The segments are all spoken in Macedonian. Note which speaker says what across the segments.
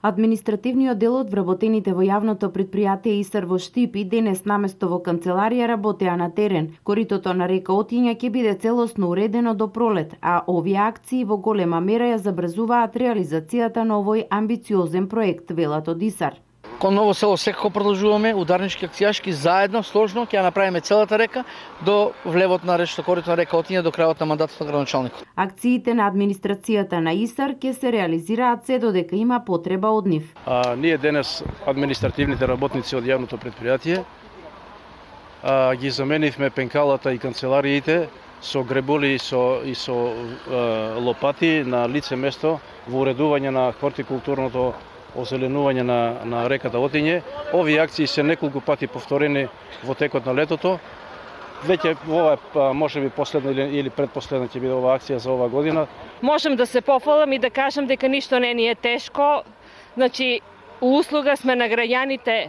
Speaker 1: Административниот дел од вработените во јавното предпријатие Исар во Штипи денес наместо во канцеларија работеа на терен. Коритото на река Отиња ќе биде целосно уредено до пролет, а овие акции во голема мера ја забрзуваат реализацијата на овој амбициозен проект, велат од Исар.
Speaker 2: Кон Ново село секако продолжуваме ударнички акцијашки заедно сложно ќе ја направиме целата река до влевот на речното корито на река Отиња до крајот на мандатот на градоначалникот.
Speaker 1: Акциите на администрацијата на Исар ќе се реализираат се додека има потреба од нив.
Speaker 3: Ние денес административните работници од јавното предпријатие ги заменивме пенкалата и канцелариите со гребули и со лопати на лице место во уредување на хортикултурното озеленување на реката Отиње. Овие акции се неколку пати повторени во текот на летото. Веќе ова можеби последна или предпоследна ќе биде оваа акција за оваа година.
Speaker 4: Можем да се пофалам и да кажам дека ништо не ни е тешко. Значи, услуга сме на граѓаните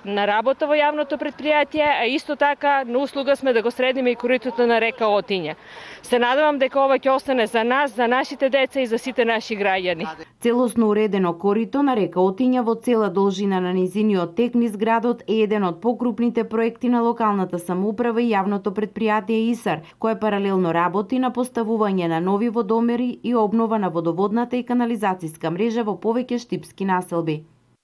Speaker 4: на работа во јавното предпријатие, а исто така на услуга сме да го средиме и коритото на река Отиња. Се надевам дека ова ќе остане за нас, за нашите деца и за сите наши граѓани.
Speaker 1: Целосно уредено корито на река Отиња во цела должина на низиниот тек низ градот е еден од покрупните проекти на локалната самоуправа и јавното предпријатие Исар, кое паралелно работи на поставување на нови водомери и обнова на водоводната и канализацијска мрежа во повеќе штипски населби.